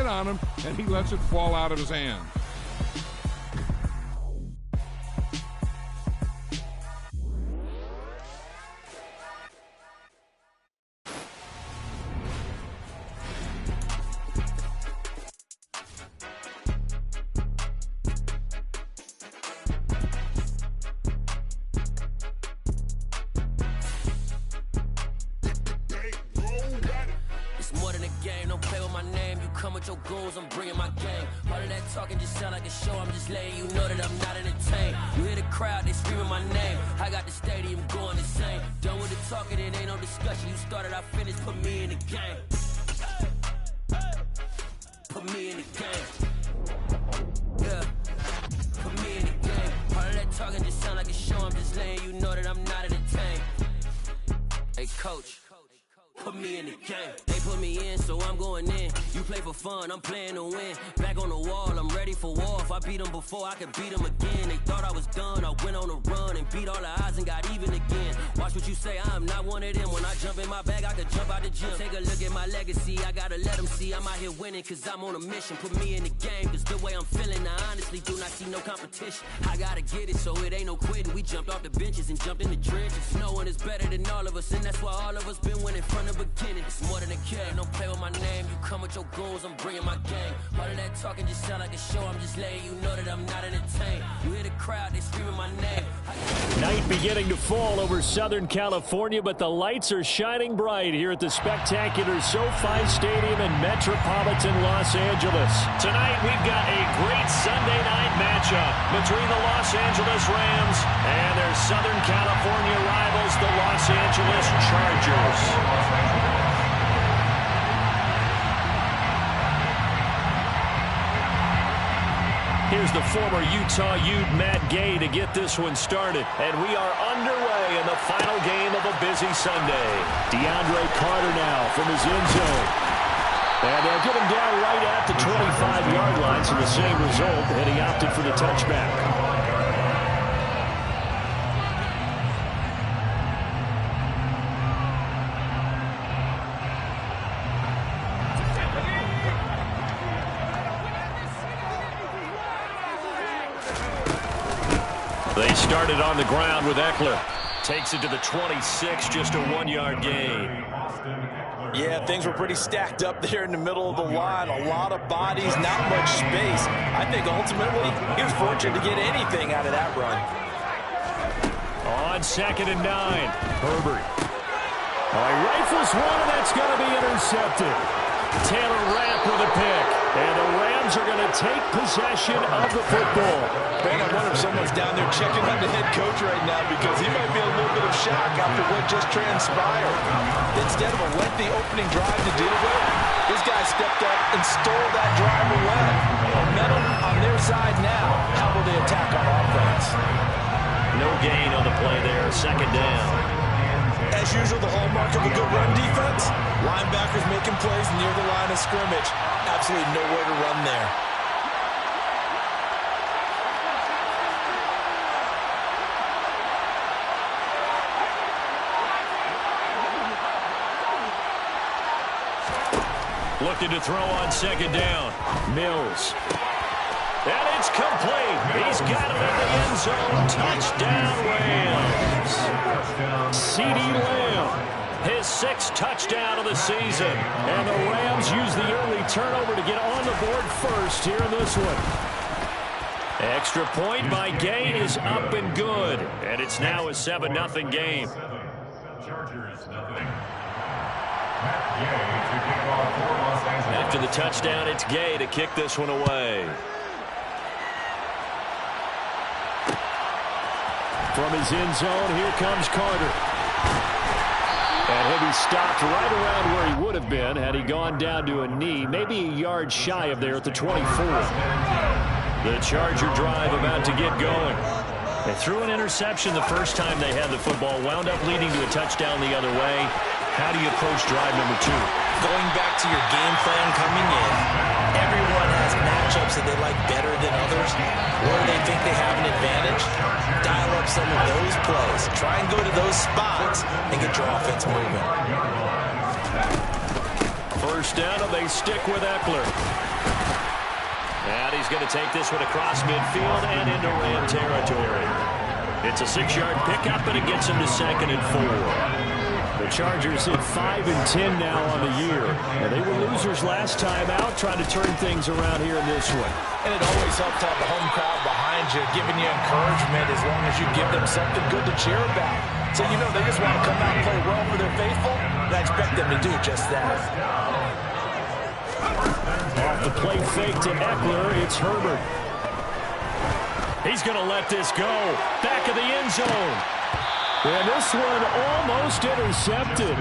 in on him, and he lets it fall out of his hands. Your goals, I'm bringing my game. All of that talking just sound like a show. I'm just letting you know that I'm not entertained. You hear the crowd, they screaming my name. I got the stadium going insane. Done with the talking, it ain't no discussion. You started, I finished, put me in the game. Put me in the game. Yeah. Put me in the game. All of that talking just sound like a show. I'm just letting you know that I'm not entertained. Hey, coach. Put me in the game. They put me in, so I'm going in. You play for fun, I'm playing to win. Back on the wall, I'm ready for war. If I beat them before, I could beat them again. They thought I was done, I went on a run and beat all the odds and got even again. Watch what you say, I'm not one of them. When I jump in my bag, I could jump out the gym. Take a look at my legacy, I gotta let them see I'm out here winning, cause I'm on a mission. Put me in the game, cause the way I'm feeling, I honestly do not see no competition. I gotta get it, so it ain't no quitting. We jumped off the benches and jumped in the trenches. No one is better than all of us, and that's why all of us been winning from the beginning. It's more than a game, don't play with my name. You come with your goals, I'm bringing my game. All of that talking just sound like a show. I'm just letting you know that I'm not entertained. You hear the crowd, they screaming my name. Night beginning to fall over Southern California, but the lights are shining bright here at the spectacular SoFi Stadium in metropolitan Los Angeles. Tonight we've got a great Sunday night matchup between the Los Angeles Rams and their Southern California rivals, the Los Angeles Chargers. Here's the former Utah Ute, Matt Gay, to get this one started. And we are underway in the final game of a busy Sunday. DeAndre Carter now from his end zone. And they'll get him down right at the 25-yard line, so the same result, and he opted for the touchback. They started on the ground with Eckler. Takes it to the 26, just a 1-yard gain. Yeah, things were pretty stacked up there in the middle of the line. A lot of bodies, not much space. I think ultimately he was fortunate to get anything out of that run. On 2nd and 9, Herbert. He rifles one, and that's going to be intercepted. Taylor Rapp with a pick. And the Rams are going to take possession of the football. Ben, I wonder if someone's down there checking on the head coach right now, because he might be a little bit of shock after what just transpired. Instead of a lengthy opening drive to deal with, this guy stepped up and stole that drive away. Momentum on their side now. How will they attack on offense? No gain on the play there. 2nd down. As usual, the hallmark of a good run defense, linebackers making plays near the line of scrimmage. Absolutely nowhere to run there. Looking to throw on 2nd down. Mills. And it's complete. He's got it in the end zone. Touchdown, Rams. CeeDee Lamb, his 6th touchdown of the season. And the Rams use the early turnover to get on the board first here in this one. Extra point by Gay is up and good. And it's now a 7-0 game. After the touchdown, it's Gay to kick this one away. From his end zone, here comes Carter. And he'll be stopped right around where he would have been had he gone down to a knee, maybe a yard shy of there at the 24. The Charger drive about to get going. They threw an interception the first time they had the football, wound up leading to a touchdown the other way. How do you approach drive number 2? Going back to your game plan coming in, everyone has matchups that they like better than others, or they think they have an advantage. Dial up some of those plays. Try and go to those spots and get your offense moving. First down, and they stick with Eckler. And he's going to take this one across midfield and into Ram territory. It's a 6-yard pickup, and it gets him to 2nd and 4. The Chargers hit 5 and 10 now on the year. And they were losers last time out, trying to turn things around here in this one. And it always helps to have the home crowd behind you, giving you encouragement as long as you give them something good to cheer about. So you know they just want to come out and play well for their faithful, and I expect them to do just that. Off the play fake to Eckler, it's Herbert. He's going to let this go. Back of the end zone. And this one almost intercepted.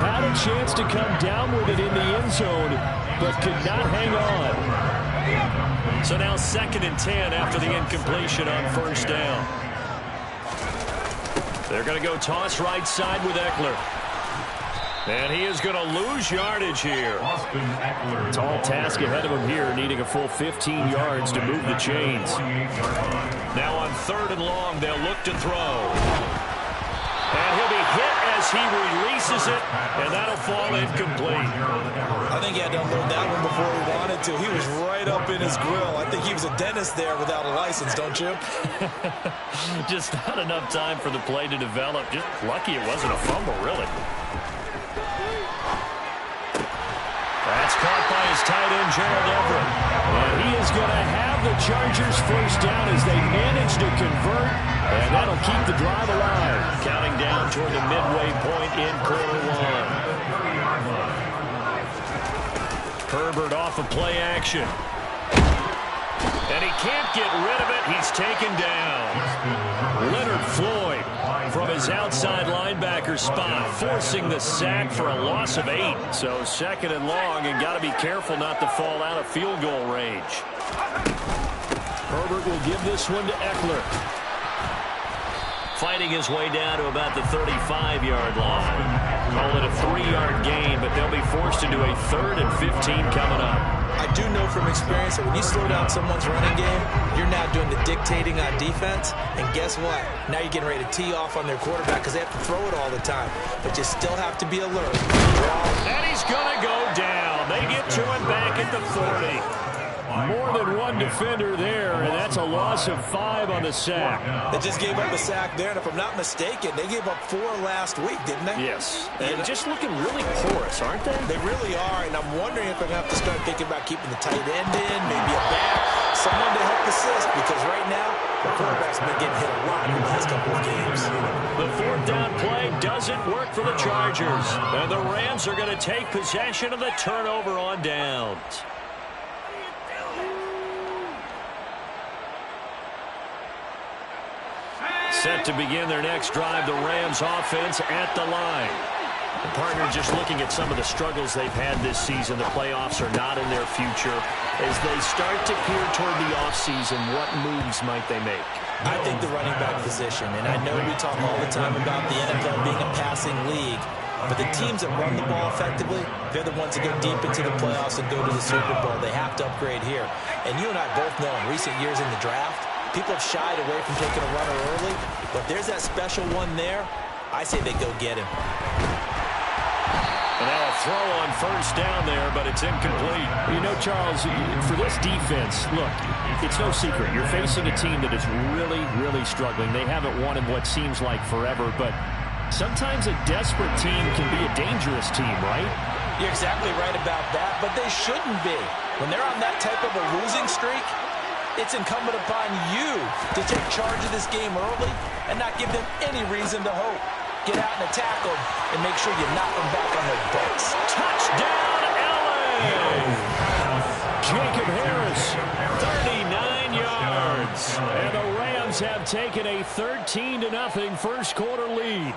Had a chance to come down with it in the end zone, but could not hang on. So now 2nd and 10 after the incompletion on 1st down. They're going to go toss right side with Eckler. And he is going to lose yardage here. Tall task ahead of him here, needing a full 15 yards to move the chains. Now on 3rd and long, they'll look to throw. And he'll be hit as he releases it, and that'll fall incomplete. I think he had to unload that one before he wanted to. He was right up in his grill. I think he was a dentist there without a license, don't you? Just not enough time for the play to develop. Just lucky it wasn't a fumble, really. That's caught by his tight end, Gerald Everett. And he is going to have the Chargers 1st down as they manage to convert, and that'll keep the drive alive. Counting down toward the midway point in quarter 1. Herbert off of play action. And he can't get rid of it. He's taken down. Leonard Floyd from his outside linebacker spot, forcing the sack for a loss of 8. So 2nd and long, and got to be careful not to fall out of field goal range. Herbert will give this one to Eckler. Fighting his way down to about the 35-yard line. Call it a 3-yard gain, but they'll be forced into a 3rd and 15 coming up. I do know from experience that when you slow down someone's running game, you're now doing the dictating on defense. And guess what? Now you're getting ready to tee off on their quarterback because they have to throw it all the time. But you still have to be alert. And he's going to go down. They get to him back at the 40. More than one defender there, and that's a loss of 5 on the sack. They just gave up a sack there, and if I'm not mistaken, they gave up 4 last week, didn't they? Yes. And just looking really porous, aren't they? They really are, and I'm wondering if I'm going to have to start thinking about keeping the tight end in, maybe a back, someone to help assist, because right now, the quarterback's been getting hit a lot in the last couple of games. The 4th down play doesn't work for the Chargers, and the Rams are going to take possession of the turnover on downs. Set to begin their next drive, the Rams offense at the line. The partner just looking at some of the struggles they've had this season. The playoffs are not in their future. As they start to peer toward the offseason, what moves might they make? I think the running back position, and I know we talk all the time about the NFL being a passing league, but the teams that run the ball effectively, they're the ones that go deep into the playoffs and go to the Super Bowl. They have to upgrade here. And you and I both know in recent years in the draft, people have shied away from taking a runner early, but there's that special one there. I say they go get him. And now a throw on 1st down there, but it's incomplete. You know, Charles, for this defense, look, it's no secret. You're facing a team that is really, really struggling. They haven't won in what seems like forever, but sometimes a desperate team can be a dangerous team, right? You're exactly right about that, but they shouldn't be. When they're on that type of a losing streak, it's incumbent upon you to take charge of this game early and not give them any reason to hope. Get out and attack them and make sure you knock them back on their butts. Touchdown, LA! Jacob Harris, 39 yards. And the Rams have taken a 13-0 first quarter lead.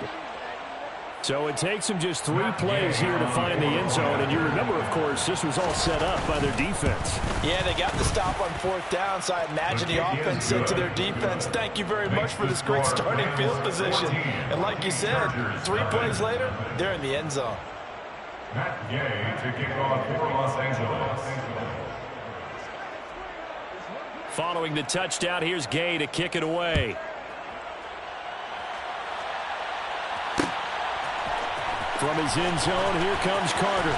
So it takes them just 3 plays here to find the end zone. And you remember, of course, this was all set up by their defense. Yeah, they got the stop on 4th down, so I imagine the offense said to their defense, thank you very much for this great starting field position. And like you said, 3 plays later, they're in the end zone. Matt Gay to kick off for Los Angeles. Following the touchdown, here's Gay to kick it away. From his end zone, here comes Carter.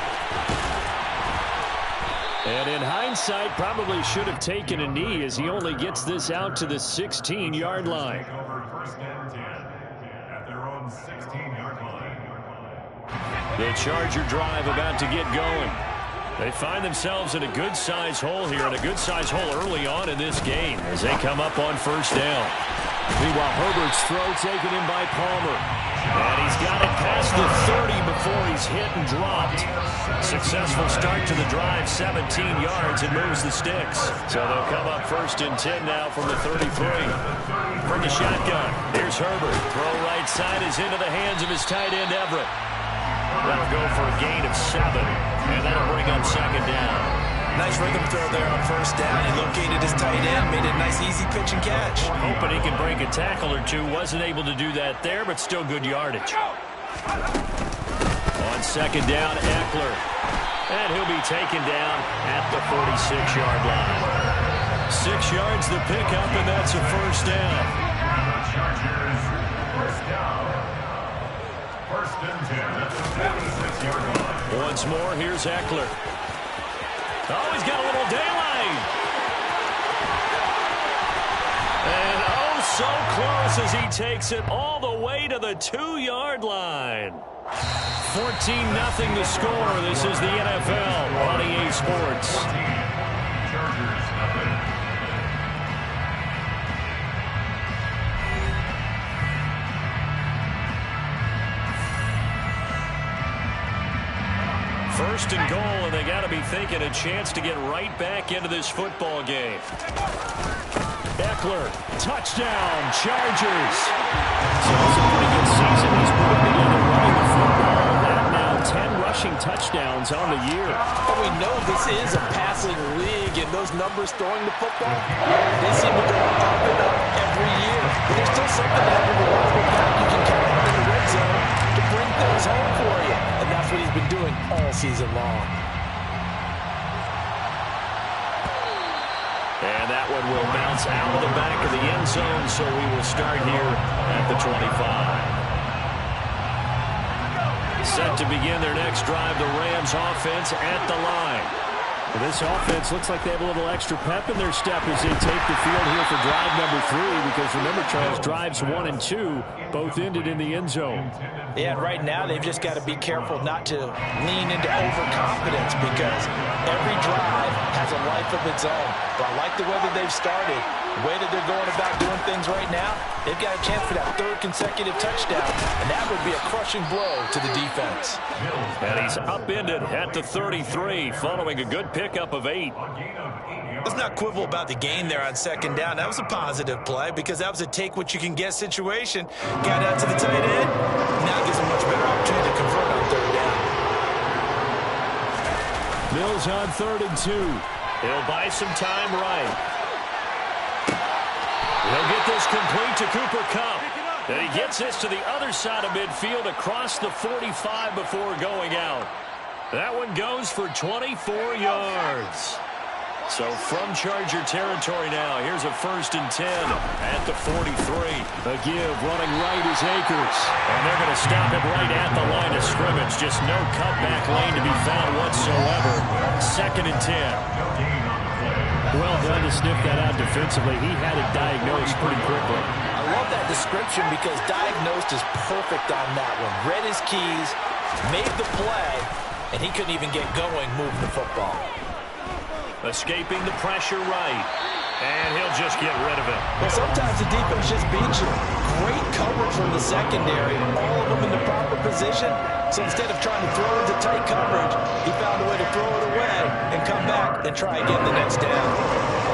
And in hindsight, probably should have taken a knee as he only gets this out to the 16-yard line. First and 10 at their own 16-yard line. The Charger drive about to get going. They find themselves in a good-sized hole here, and a good-sized hole early on in this game as they come up on first down. Meanwhile, Herbert's throw taken in by Palmer. And he's got it past the 30 before he's hit and dropped. Successful start to the drive, 17 yards, and moves the sticks. So they'll come up first and 10 now from the 33. From the shotgun, here's Herbert. Throw right side is into the hands of his tight end, Everett. That'll go for a gain of 7, and that'll bring up second down. Nice rhythm throw there on first down. He located his tight end, made it a nice easy pitch and catch. Hoping he can break a tackle or two. Wasn't able to do that there, but still good yardage. On second down, Eckler. And he'll be taken down at the 46-yard line. 6 yards the pickup, and that's a first down. Chargers, first down. First and 10 at the 46-yard line. Once more, here's Eckler. Oh, he's got a little daylight. And oh, so close as he takes it all the way to the 2-yard line. 14-0 the score. This is the NFL on EA Sports. Chargers, nothing. First and goal, and they got to be thinking a chance to get right back into this football game. Eckler, touchdown, Chargers. So it's a pretty good season he's putting together running the football. That now 10 rushing touchdowns on the year. But we know this is a passing league, and those numbers throwing the football, they seem to go up and up every year. But there's still something that every reliable back you can count on in the red zone to bring things home for you. And that's what he's been doing all season long. And that one will bounce out of the back of the end zone, so we will start here at the 25. Set to begin their next drive, the Rams offense at the line. Well, this offense looks like they have a little extra pep in their step as they take the field here for drive number 3, because remember, Charles, drives 1 and 2 both ended in the end zone. Yeah, right now they've just got to be careful not to lean into overconfidence, because every drive has a life of its own. But I like the way that they've started. The way that they're going about doing things right now, they've got a chance for that 3rd consecutive touchdown, and that would be a crushing blow to the defense. And he's upended at the 33 following a good pickup of 8. Let's not quibble about the gain there on second down. That was a positive play because that was a take-what-you-can-get situation. Got out to the tight end. Now gives him a much better opportunity to convert on 3rd down. Mills on 3rd and 2. He'll buy some time right. He'll get this complete to Cooper Kupp. And he gets this to the other side of midfield across the 45 before going out. That one goes for 24 yards. So from Charger territory now, here's a 1st and 10 at the 43. A give running right is Akers. And they're going to stop it right at the line of scrimmage. Just no cutback lane to be found whatsoever. 2nd and 10. Well done to sniff that out defensively. He had it diagnosed pretty quickly. I love that description because diagnosed is perfect on that one. Read his keys, made the play, and he couldn't even get going moving the football. Escaping the pressure right. And he'll just get rid of it. Well, sometimes the defense just beats you. Great coverage from the secondary. All of them in the proper position. So instead of trying to throw into tight coverage, he found a way to throw it away and come back and try again the next down.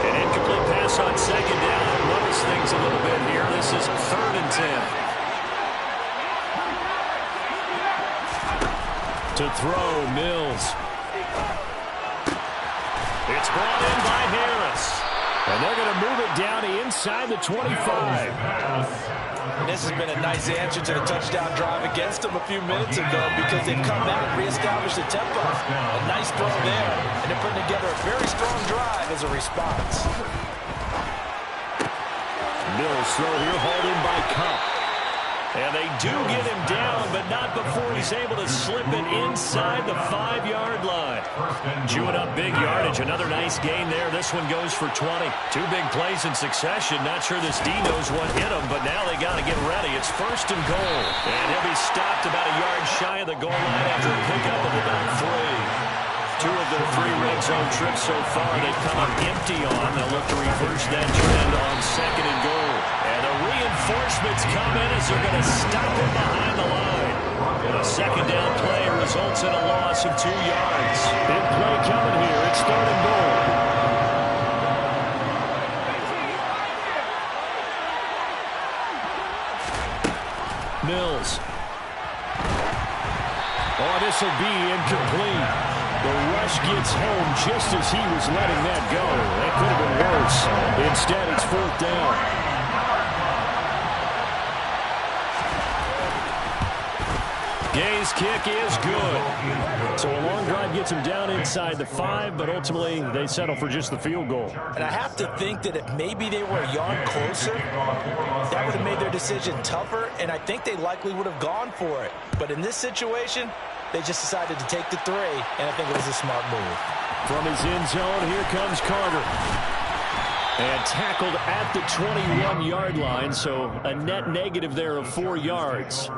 An incomplete pass on second down. Runs things a little bit here. This is 3rd and 10. To throw, Mills. It's brought in by Harris. And they're going to move it down to inside the 25. And this has been a nice answer to the touchdown drive against them a few minutes ago because they've come back and reestablished the tempo. A nice throw there, and they're putting together a very strong drive as a response. Mills throw here, hauled in by Kupp. And they do get him down, but not before he's able to slip it inside the 5-yard line. Chewing up big yardage. Another nice gain there. This one goes for 20. 2 big plays in succession. Not sure this D knows what hit him, but now they got to get ready. It's 1st and goal. And he'll be stopped about a yard shy of the goal line after a pickup of about 3. 2 of their 3 red zone trips so far they've come up empty on. They'll look to reverse that trend on 2nd and goal. And the reinforcements come in as they're going to stop him behind the line. And a 2nd down play results in a loss of 2 yards. Big play coming here. It's 3rd and goal. Mills. Oh, this will be incomplete. The rush gets home just as he was letting that go. That could have been worse. Instead, it's 4th down. Gay's kick is good. So a long drive gets him down inside the 5, but ultimately they settle for just the field goal. And I have to think that if maybe they were a yard closer, that would have made their decision tougher, and I think they likely would have gone for it. But in this situation, they just decided to take the 3, and I think it was a smart move. From his end zone, here comes Carter. And tackled at the 21-yard line, so a net negative there of 4 yards.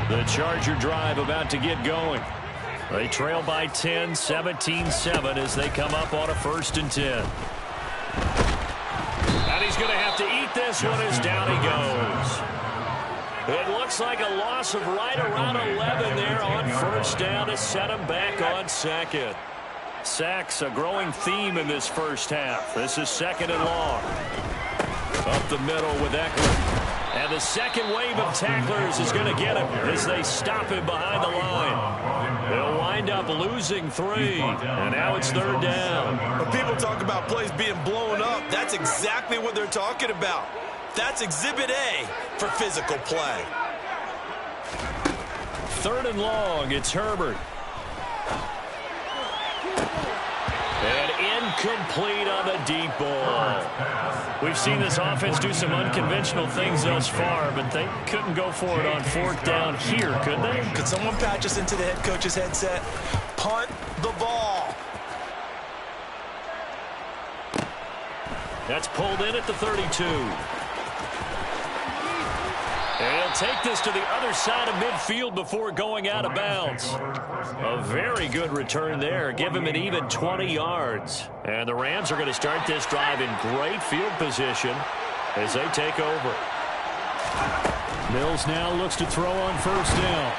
The Charger drive about to get going. They trail by 10, 17-7 as they come up on a 1st and 10. And he's going to have to eat this one as down he goes. It looks like a loss of right around 11 there on 1st down to set him back on 2nd. Sacks a growing theme in this 1st half. This is 2nd and long. Up the middle with Eckler. And the 2nd wave of tacklers is going to get him as they stop him behind the line. They'll wind up losing 3, and now it's 3rd down. When people talk about plays being blown up, that's exactly what they're talking about. That's Exhibit A for physical play. 3rd and long, it's Herbert. And incomplete on the deep ball. We've seen this offense do some unconventional things thus far, but they couldn't go for it on 4th down here, could they? Could someone patch us into the head coach's headset? Punt the ball. That's pulled in at the 32. And he'll take this to the other side of midfield before going out of bounds. A very good return there. Give him an even 20 yards. And the Rams are going to start this drive in great field position as they take over. Mills now looks to throw on 1st down.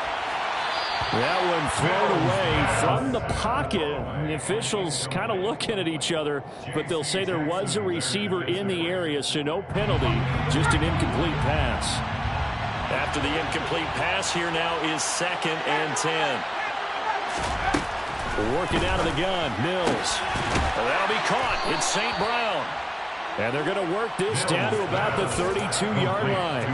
That one thrown away from the pocket. The officials kind of looking at each other, but they'll say there was a receiver in the area, so no penalty, just an incomplete pass. After the incomplete pass, here now is 2nd and 10. Working out of the gun, Mills. Well, that'll be caught. It's St. Brown. And they're going to work this down to about the 32-yard line.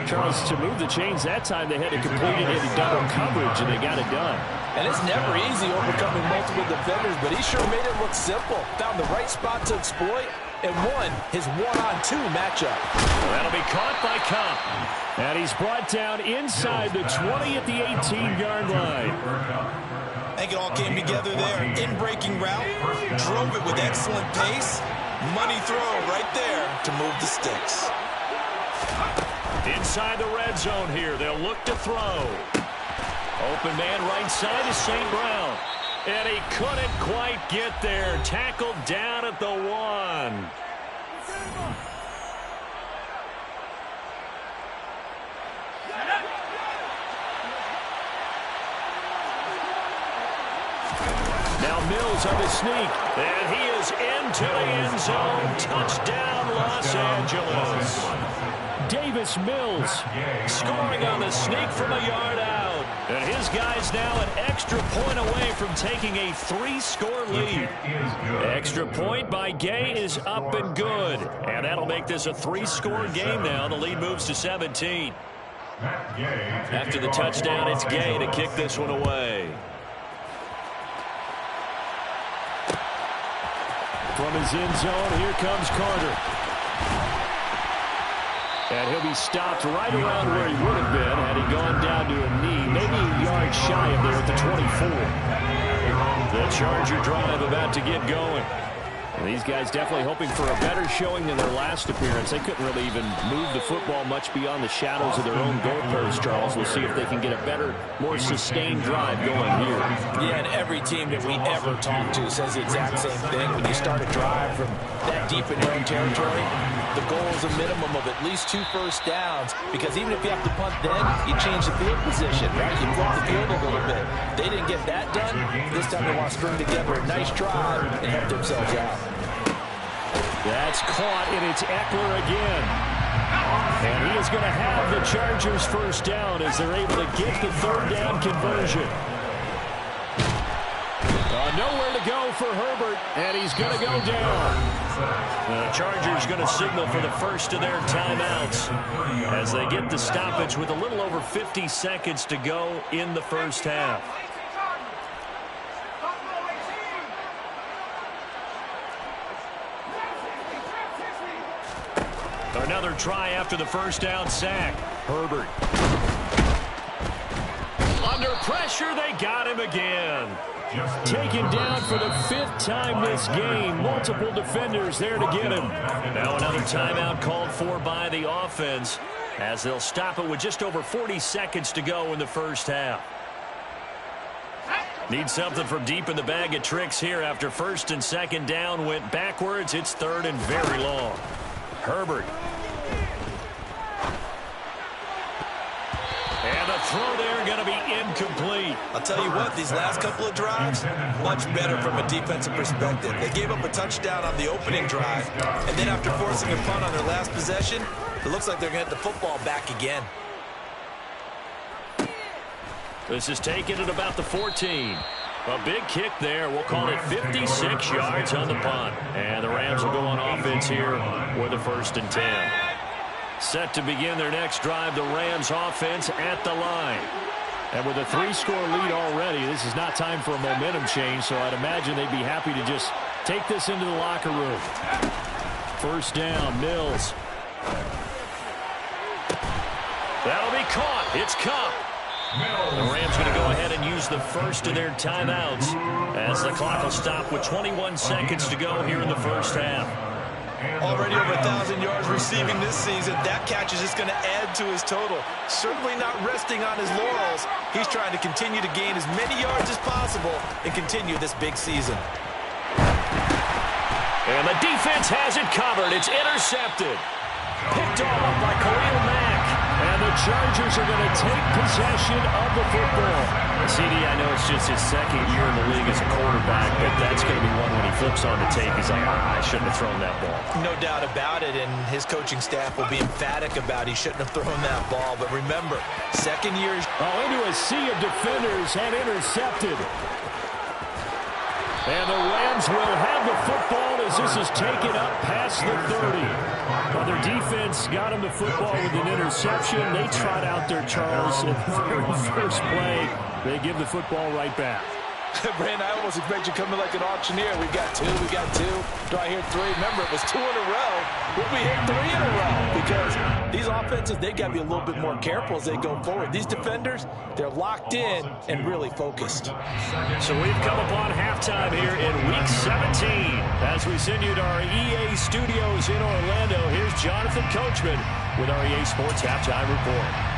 Charles, to move the chains that time, they had to complete it in double coverage, and they got it done. And it's never easy overcoming multiple defenders, but he sure made it look simple. Found the right spot to exploit and won his 1-on-2 matchup. That'll be caught by Cobb. And he's brought down inside the 20 at the 18-yard line. I think it all came together there. In-breaking route, drove it with excellent pace. Money throw right there to move the sticks. Inside the red zone here, they'll look to throw. Open man right side is St. Brown. And he couldn't quite get there. Tackled down at the 1. Now Mills on the sneak, and he is into the end zone. Touchdown, Los Angeles. Davis Mills scoring on the sneak from a yard out. And his guy's now an extra point away from taking a 3-score lead. Extra point by Gay is up and good. And that'll make this a 3-score game now. The lead moves to 17. After the touchdown, it's Gay to kick this one away. From his end zone, here comes Carter. And he'll be stopped right around where he would have been had he gone down to a knee, maybe a yard shy of there at the 24. The Charger drive about to get going. And these guys definitely hoping for a better showing than their last appearance. They couldn't really even move the football much beyond the shadows of their own goalpost, Charles. We'll see if they can get a better, more sustained drive going here. Yeah, and every team that we ever talk to says the exact same thing. When you start a drive from that deep in your own territory, the goal is a minimum of at least 2 first downs, because even if you have to punt then, you change the field position, right? You flip the field a little bit. They didn't get that done. This time they want to string together a nice drive and help themselves out. That's caught, and it's Eckler again. And he is going to have the Chargers first down as they're able to get the third down conversion. Nowhere to go for Herbert, and he's going to go down. The Chargers going to signal for the first of their timeouts as they get the stoppage with a little over 50 seconds to go in the first half. Another try after the first down sack. Herbert. Under pressure, they got him again. Taken down for the 5th time this game. Multiple defenders there to get him. Now another timeout called for by the offense as they'll stop it with just over 40 seconds to go in the first half. Need something from deep in the bag of tricks here after first and second down went backwards. It's third and very long. Herbert. And the throw there going to be incomplete. I'll tell you what, these last couple of drives, much better from a defensive perspective. They gave up a touchdown on the opening drive, and then after forcing a punt on their last possession, it looks like they're going to get the football back again. This is taken at about the 14. A big kick there. We'll call it 56 yards on the punt. And the Rams will go on offense here with a 1st and 10. Set to begin their next drive, the Rams offense at the line. And with a 3-score lead already, this is not time for a momentum change, so I'd imagine they'd be happy to just take this into the locker room. First down, Mills. That'll be caught. It's Kupp. The Rams going to go ahead and use the first of their timeouts as the clock will stop with 21 seconds to go here in the first half. Already over 1,000 yards receiving this season. That catch is just going to add to his total. Certainly not resting on his laurels. He's trying to continue to gain as many yards as possible and continue this big season. And the defense has it covered. It's intercepted. Picked off by Khalil Mack. And the Chargers are going to take possession of the football. CD, I know it's just his 2nd year in the league as a quarterback, but that's going to be one when he flips on the tape. He's like, I shouldn't have thrown that ball. No doubt about it, and his coaching staff will be emphatic about he shouldn't have thrown that ball. But remember, 2nd year. Into a sea of defenders and intercepted. And the Rams will have the football as this is taken up past the 30. Well, their defense got them the football with an interception. They trot out there, Charles, in the very first play. They give the football right back. Brandon, I almost expect you coming like an auctioneer. We got 2, we got 2. Do I hear 3? Remember, it was 2 in a row. Will we hit 3 in a row? Because these offenses, they got to be a little bit more careful as they go forward. These defenders, they're locked in and really focused. So we've come upon halftime here in Week 17. As we send you to our EA studios in Orlando, here's Jonathan Coachman with our EA Sports Halftime Report.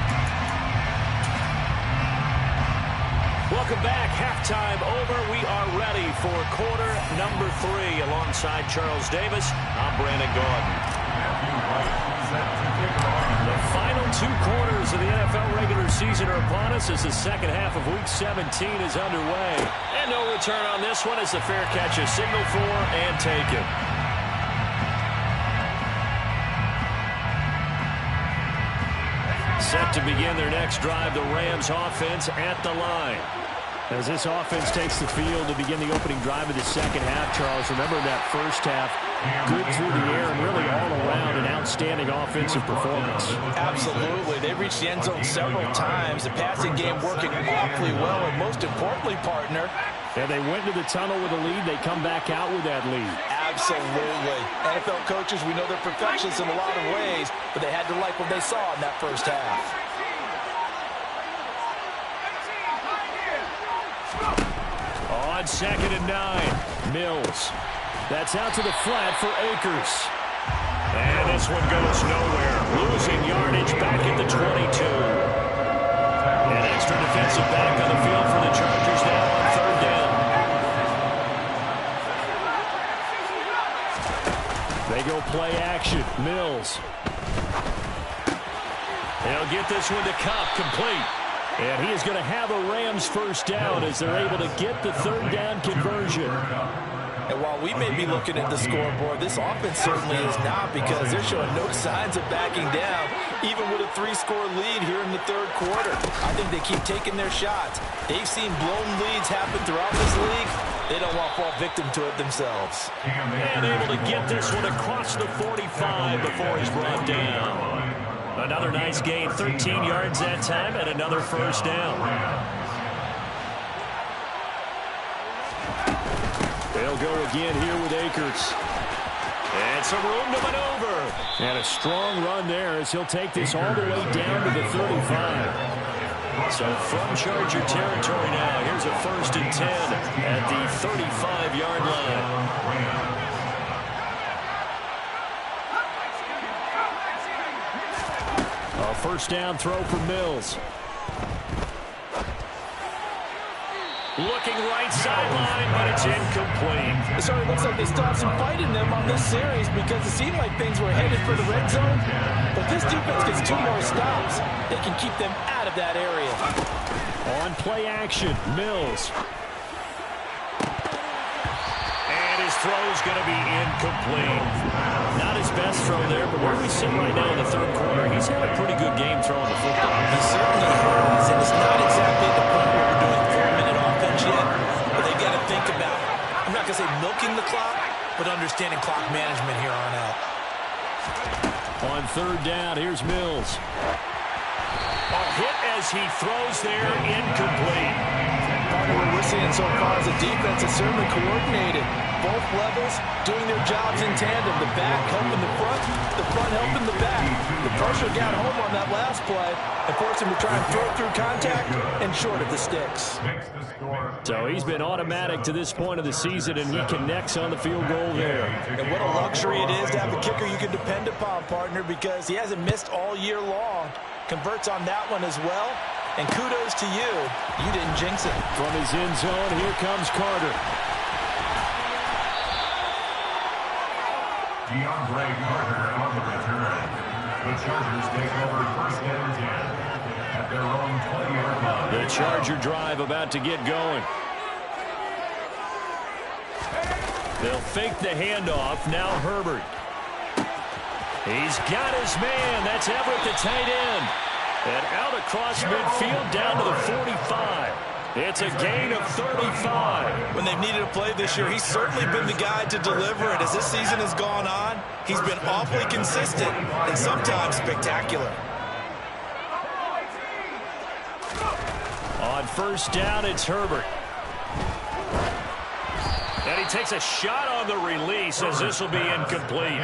Welcome back. Halftime over. We are ready for quarter number 3. Alongside Charles Davis, I'm Brandon Gaudin. The final 2 quarters of the NFL regular season are upon us as the second half of Week 17 is underway. And no return on this one as the fair catch is signaled for and taken. Set to begin their next drive, the Rams offense at the line. As this offense takes the field to begin the opening drive of the second half, Charles, remember that first half, good through the air and really all around an outstanding offensive performance. Absolutely. They reached the end zone several times. The passing game working awfully well, and most importantly, partner, and they went to the tunnel with a lead. They come back out with that lead. Absolutely. NFL coaches, we know they're perfectionists in a lot of ways, but they had to like what they saw in that first half. On 2nd and 9, Mills. That's out to the flat for Akers. And this one goes nowhere. Losing yardage back at the 22. An extra defensive back on the field for the Chargers now on 3rd down. They go play action. Mills. They'll get this one to Kupp, complete. And he is going to have a Rams first down as they're able to get the 3rd down conversion. And while we may be looking at the scoreboard, this offense certainly is not, because they're showing no signs of backing down, even with a 3-score lead here in the 3rd quarter. I think they keep taking their shots. They've seen blown leads happen throughout this league. They don't want to fall victim to it themselves. And able to get this one across the 45 before he's brought down. Another nice gain, 13 yards that time, and another first down. They'll go again here with Akers. And some room to maneuver. And a strong run there as he'll take this all the way down to the 35. So from Charger territory now, here's a 1st and 10 at the 35-yard line. A first down throw for Mills. Looking right sideline, but it's incomplete. It certainly looks like they stopped some fight in them on this series, because it seemed like things were headed for the red zone. But this defense gets 2 more stops. They can keep them out of that area. On play action, Mills. And his throw's going to be incomplete. Not his best throw there, but where we sit right now in the 3rd quarter, he's had a pretty good game throwing the football. He certainly has, and it's not exactly the point where we're doing 4-minute offense yet, but they've got to think about, I'm not going to say milking the clock, but understanding clock management here on out. On 3rd down, here's Mills. A hit as he throws there, incomplete. What we're seeing so far as a defense is certainly coordinated. Both levels doing their jobs in tandem. The back helping the front helping the back. The pressure got home on that last play and forced him to try and throw through contact and short of the sticks. So he's been automatic to this point of the season, and he connects on the field goal there. And what a luxury it is to have a kicker you can depend upon, partner, because he hasn't missed all year long. Converts on that one as well. And kudos to you. You didn't jinx it. From his end zone, here comes Carter. DeAndre Carter on the return. The Chargers take over 1st and 10 at their own 20-yard line. The Charger drive about to get going. They'll fake the handoff. Now Herbert. He's got his man. That's Everett, the tight end. And out across midfield down to the 45. It's a gain of 35. When they've needed a play this year, he's certainly been the guy to deliver it. As this season has gone on, he's been awfully consistent and sometimes spectacular. On 1st down, it's Herbert. And he takes a shot on the release as this will be incomplete.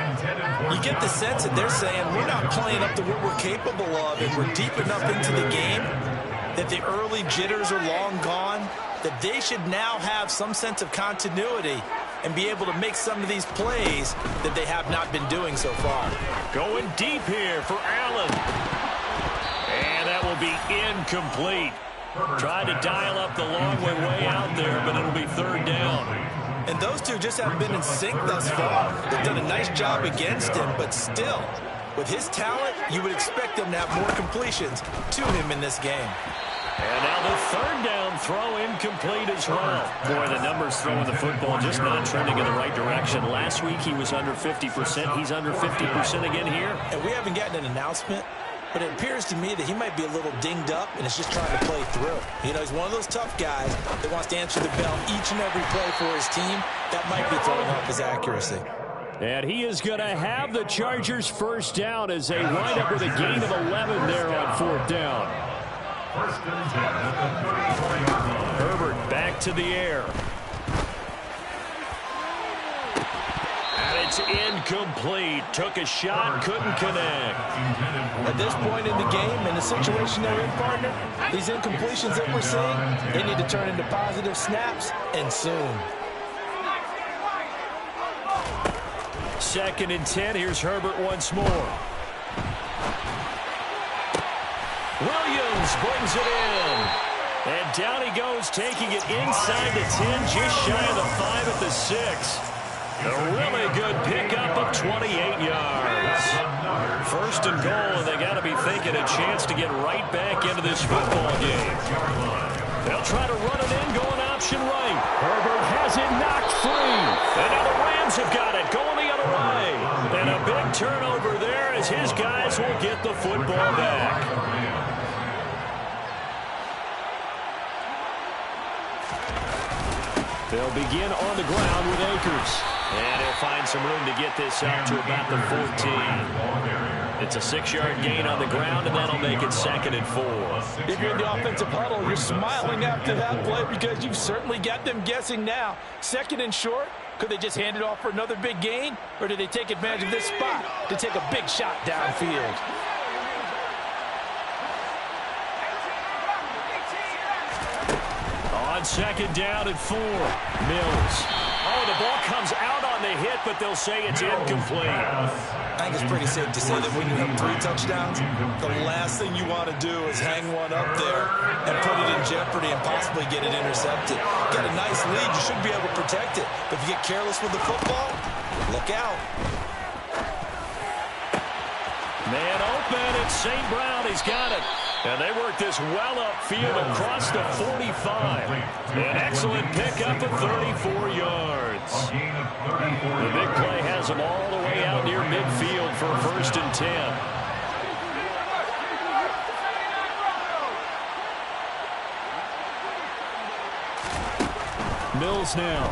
You get the sense that they're saying we're not playing up to what we're capable of, and we're deep enough into the game that the early jitters are long gone, that they should now have some sense of continuity and be able to make some of these plays that they have not been doing so far. Going deep here for Allen. And that will be incomplete. Tried to dial up the long way out there, but it'll be 3rd down. And those two just haven't been in sync thus far. They've done a nice job against him, but still, with his talent, you would expect them to have more completions to him in this game. And now the 3rd down throw incomplete as well. Boy, the numbers throwing the football just not trending in the right direction. Last week he was under 50%. He's under 50% again here. And we haven't gotten an announcement, but it appears to me that he might be a little dinged up and is just trying to play through. You know, he's one of those tough guys that wants to answer the bell each and every play for his team. That might be throwing off his accuracy. And he is going to have the Chargers first down as they wind up with a gain of 11 there on 4th down. 1st and 10 at the 34-yard line. Herbert back to the air. it's incomplete. Took a shot, couldn't connect. At this point in the game, in the situation they're in, partner, these incompletions that we're seeing, they need to turn into positive snaps, and soon. 2nd and 10. Here's Herbert once more. Williams brings it in. And down he goes, taking it inside the 10, just shy of the 5 at the 6. A really good pickup of 28 yards. 1st and goal, and they got to be thinking a chance to get right back into this football game. They'll try to run it in, going option right. Herbert has it knocked free. And now the Rams have got it, going the other way. And a big turnover there as his guys will get the football back. They'll begin on the ground with Akers. And he'll find some room to get this out to about the 14. It's a 6-yard gain on the ground, and that'll make it 2nd and 4. If you're in the offensive huddle, you're smiling after that play because you've certainly got them guessing now. 2nd and short, could they just hand it off for another big gain? Or did they take advantage of this spot to take a big shot downfield? On 2nd down and 4, Mills. Oh, the ball comes out on the hit, but they'll say it's incomplete. I think it's pretty safe to say that when you have 3 touchdowns, the last thing you want to do is hang one up there and put it in jeopardy and possibly get it intercepted. Got a nice lead, you should be able to protect it. But if you get careless with the football, look out. Man open, it's St. Brown, he's got it. And they work this well upfield across the 45. An excellent pickup of 34 yards. The big play has them all the way out near midfield for 1st and 10. Mills now.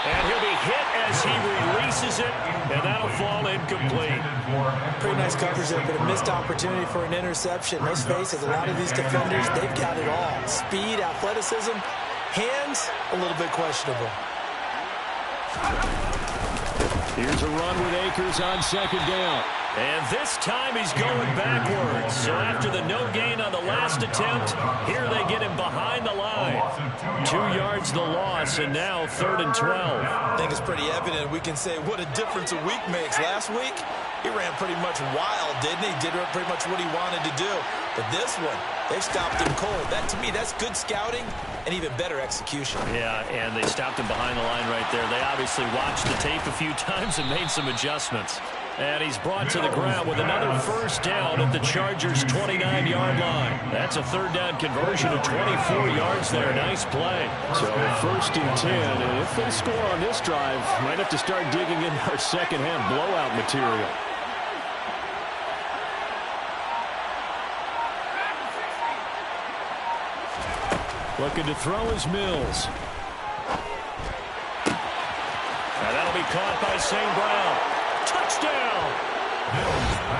And he'll be hit as he releases it, and that'll fall incomplete. Pretty nice coverage there, but a missed opportunity for an interception. Let's face it, a lot of these defenders, they've got it all. Speed, athleticism, hands, a little bit questionable. Here's a run with Akers on 2nd down. And this time he's going backwards. So after the no gain on the last attempt, here they get him behind the line. 2 yards the loss, and now 3rd and 12. I think it's pretty evident. We can say what a difference a week makes. Last week, he ran pretty much wild, didn't he? Did pretty much what he wanted to do. But this one, they've stopped him cold. That, to me, that's good scouting and even better execution. Yeah, and they stopped him behind the line right there. They obviously watched the tape a few times and made some adjustments. And he's brought to the ground with another 1st down at the Chargers' 29-yard line. That's a 3rd down conversion of 24 yards there. Nice play. So 1st and 10, and if they score on this drive, might have to start digging in our second-half blowout material. Looking to throw is Mills. And that'll be caught by St. Brown. Touchdown!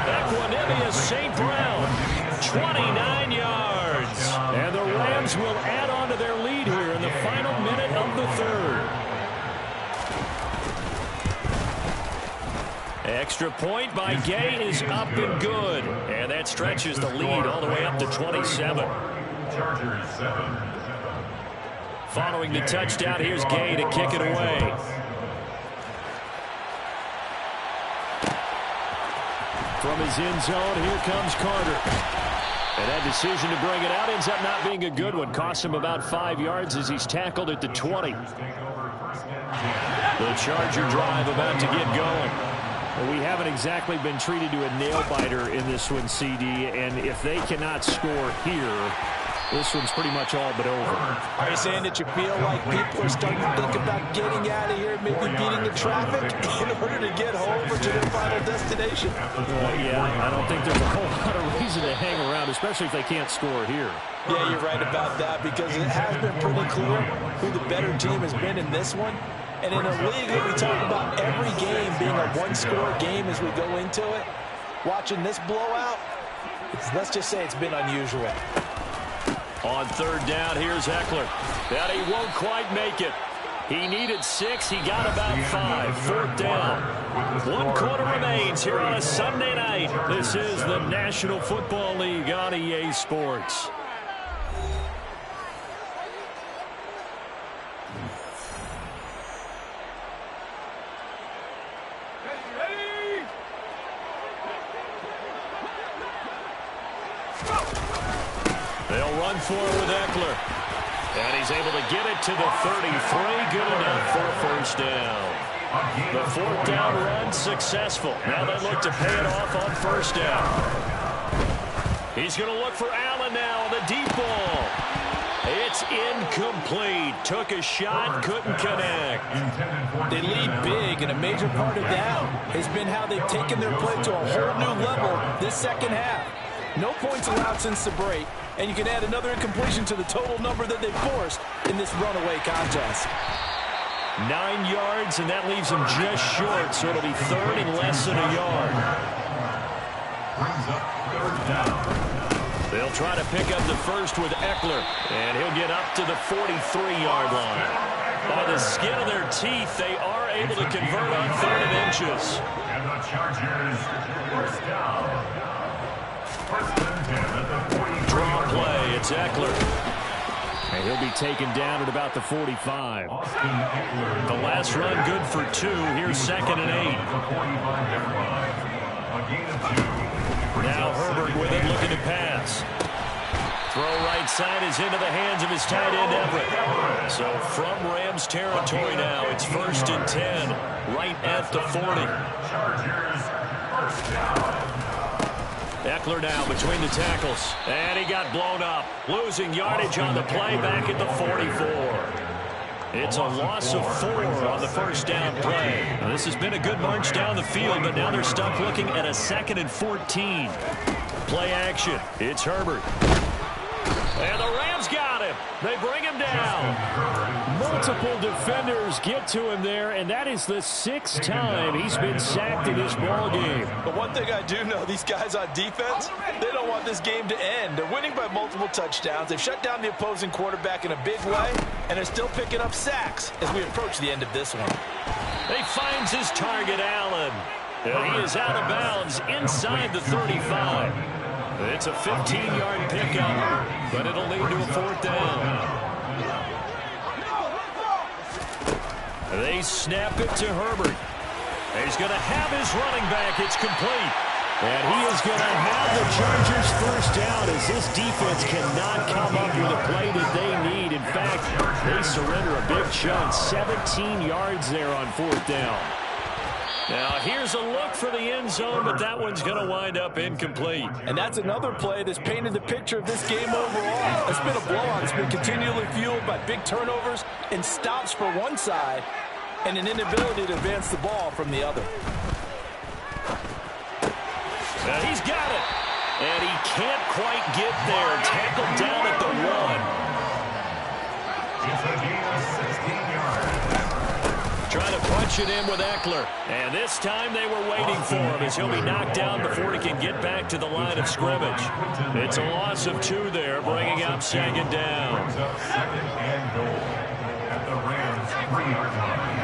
Equanimeous St. Brown, 29 yards. And the Rams will add on to their lead here in the final minute of the 3rd. Extra point by Gay is up and good. And that stretches the lead all the way up to 27. Chargers 7. Following the touchdown, here's Gay to kick it away. From his end zone, here comes Carter. And that decision to bring it out ends up not being a good one. Cost him about 5 yards as he's tackled at the 20. The Charger drive about to get going. Well, we haven't exactly been treated to a nail-biter in this one, CD. And if they cannot score here, this one's pretty much all but over. Are you saying that you feel like people are starting to think about getting out of here, maybe beating the traffic in order to get home or to their final destination? Yeah, I don't think there's a whole lot of reason to hang around, especially if they can't score here. Yeah, you're right about that because it has been pretty clear who the better team has been in this one. And in a league that we talk about every game being a one-score game as we go into it, watching this blowout, let's just say it's been unusual. On 3rd down, here's Eckler. That he won't quite make it. He needed 6. He got about 5. 4th down. 1 quarter remains here on a Sunday night. This is the National Football League on EA Sports. They'll run for it with Eckler. And he's able to get it to the 33. Good enough for a 1st down. The 4th down run successful. Now they look to pay it off on 1st down. He's going to look for Allen now on the deep ball. It's incomplete. Took a shot, couldn't connect. They lead big, and a major part of that has been how they've taken their play to a whole new level this second half. No points allowed since the break, and you can add another incompletion to the total number that they forced in this runaway contest. 9 yards, and that leaves him just short, so it'll be 3rd and less than a yard. Brings up 3rd down. They'll try to pick up the 1st with Eckler, and he'll get up to the 43-yard line. By the skin of their teeth, they are able to convert on 3rd and inches. And the Chargers, 1st down. 1st and 10 at the 43. Draw play, it's Eckler. And he'll be taken down at about the 45. The last run good for 2. Here's 2nd and 8. Now Herbert with it, looking to pass. Throw right side is into the hands of his tight end Everett. So from Rams territory now, it's 1st and 10, right at the 40. Chargers, 1st down. Eckler now between the tackles, and he got blown up. Losing yardage on the play back at the 44. It's a loss of 4 on the 1st down play. Now, this has been a good march down the field, but now they're stuck looking at a 2nd and 14. Play action. It's Herbert. And the Rams got him. They bring him down. Multiple defenders get to him there, and that is the 6th time he's been sacked in this ballgame. But one thing I do know, these guys on defense, they don't want this game to end. They're winning by multiple touchdowns. They've shut down the opposing quarterback in a big way, and they're still picking up sacks as we approach the end of this one. He finds his target, Allen. And he is out of bounds inside the 35. It's a 15-yard pickup, but it'll lead to a 4th down. They snap it to Herbert. He's going to have his running back. It's complete. And he is going to have the Chargers 1st down as this defense cannot come up with a play that they need. In fact, they surrender a big chunk. 17 yards there on 4th down. Now, here's a look for the end zone, but that one's going to wind up incomplete. And that's another play that's painted the picture of this game overall. It's been a blowout. It's been continually fueled by big turnovers and stops for one side and an inability to advance the ball from the other. Now he's got it. And he can't quite get there. Tackled down at the 1. It's a gain of 16 yards. Trying to punch it in with Eckler. And this time they were waiting for him as he'll be knocked down before he can get back to the line of scrimmage. It's a loss of 2 there, bringing up 2nd down. Brings up 2nd and goal at the Rams' 3-yard line.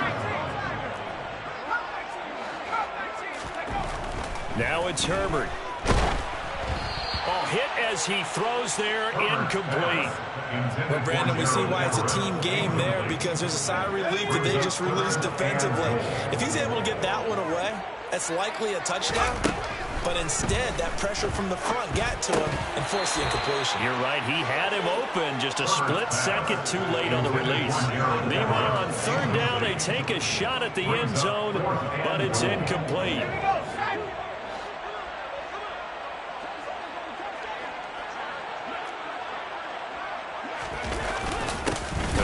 Now it's Herbert. Oh, hit as he throws there, incomplete. But Brandon, we see why it's a team game there, because there's a sigh of relief that they just released defensively. If he's able to get that one away, that's likely a touchdown. But instead, that pressure from the front got to him and forced the incompletion. You're right. He had him open, just a split second too late on the release. Meanwhile, on 3rd down, they take a shot at the end zone, but it's incomplete.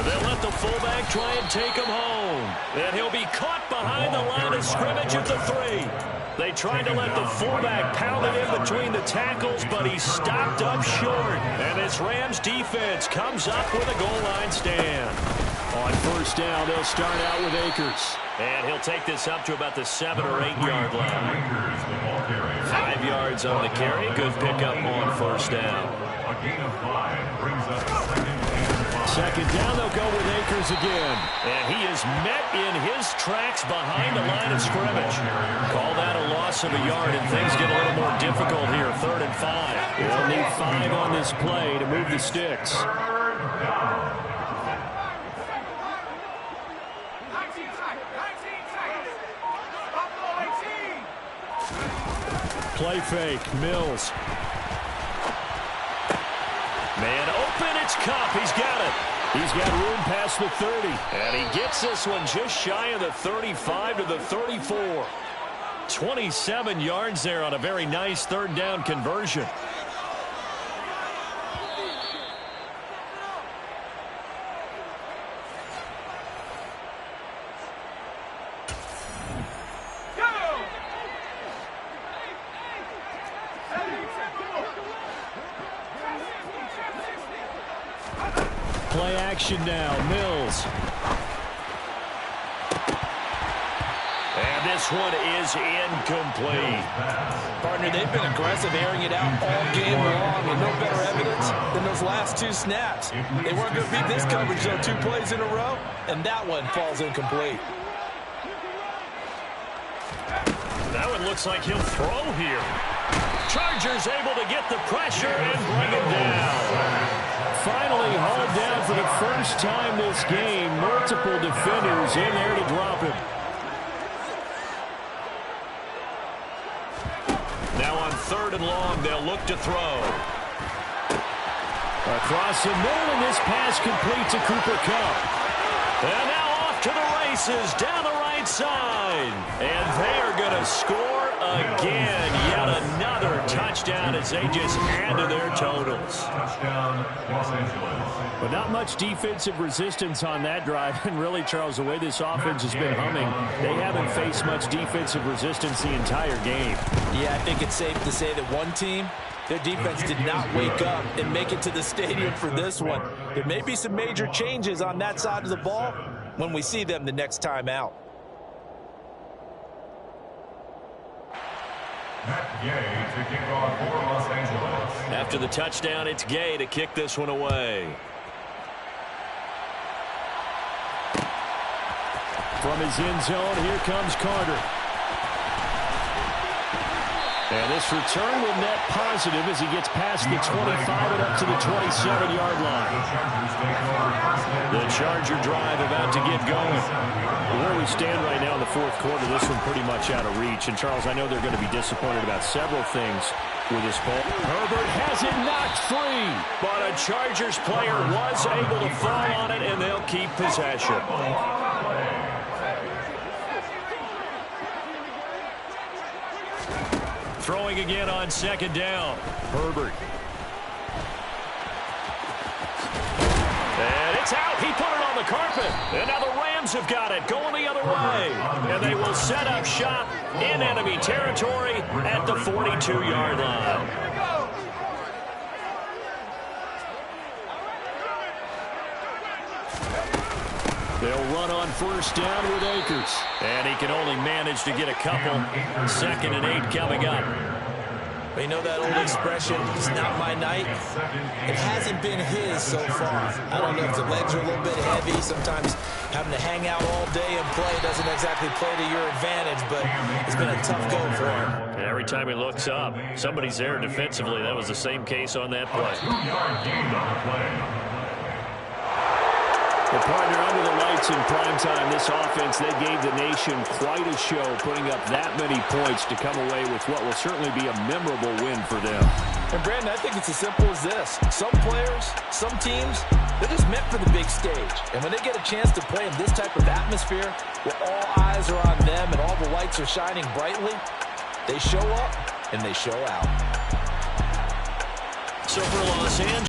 They'll let the fullback try and take him home. And he'll be caught behind the line of scrimmage at the 3. They tried to let the fullback pound it in between the tackles, but he stopped up short. And this Rams defense comes up with a goal line stand. On 1st down, they'll start out with Akers. And he'll take this up to about the 7 or 8 yard line. 5 yards on the carry. Good pickup on 1st down. A gain of 5 brings up 2nd and 5. second down, they'll go with Akers again. And he is met in his tracks behind the line of scrimmage. Call that a loss of a yard, and things get a little more difficult here. 3rd and 5. They'll need 5 on this play to move the sticks. Play fake, Mills. Man open, it's Kupp. He's got it. He's got room past the 30. And he gets this one just shy of the 35 to the 34. 27 yards there on a very nice 3rd down conversion. Play action now, Mills. And this one is incomplete. Partner, they've been aggressive, airing it out all game long, and no better evidence than those last 2 snaps. They weren't going to beat this coverage, though, 2 plays in a row, and that one falls incomplete. That one looks like he'll throw here. Chargers able to get the pressure and bring him down. Finally hauled down for the first time this game. Multiple defenders in there to drop him. Now on 3rd and long, they'll look to throw. Across the middle, and this pass complete to Cooper Kupp. And now off to the races down the right side. And they are going to score again. Yet another touchdown as they just add to their totals. Touchdown, Los Angeles. But not much defensive resistance on that drive. And really, Charles, the way this offense has been humming, they haven't faced much defensive resistance the entire game. Yeah, I think it's safe to say that one team, their defense did not wake up and make it to the stadium for this one. There may be some major changes on that side of the ball when we see them the next time out. Matt Gay to kick off for Los Angeles. After the touchdown, it's Gay to kick this one away. From his end zone, here comes Carter. And this return will net positive as he gets past the 25 and up to the 27-yard line. The Charger drive about to get going. Where we stand right now in the 4th quarter, this one pretty much out of reach. And, Charles, I know they're going to be disappointed about several things with this ball. Herbert has it knocked free, but a Chargers player was able to fall on it, and they'll keep possession. Throwing again on 2nd down. Herbert. And it's out. He put it on the carpet. And now the Rams have got it going the other way. And they will set up shop in enemy territory at the 42-yard line. They'll run on 1st down with Akers. And he can only manage to get a couple. 2nd and 8 coming up. You know that old expression, it's not my night? It hasn't been his so far. I don't know if the legs are a little bit heavy. Sometimes having to hang out all day and play doesn't exactly play to your advantage, but it's been a tough go for him. And every time he looks up, somebody's there defensively. That was the same case on that play. 2-yard gain on the play. The partner under the lights in prime time, this offense, they gave the nation quite a show, putting up that many points to come away with what will certainly be a memorable win for them. And, Brandon, I think it's as simple as this. Some players, some teams, they're just meant for the big stage. And when they get a chance to play in this type of atmosphere, where all eyes are on them and all the lights are shining brightly, they show up and they show out. So for Los Angeles.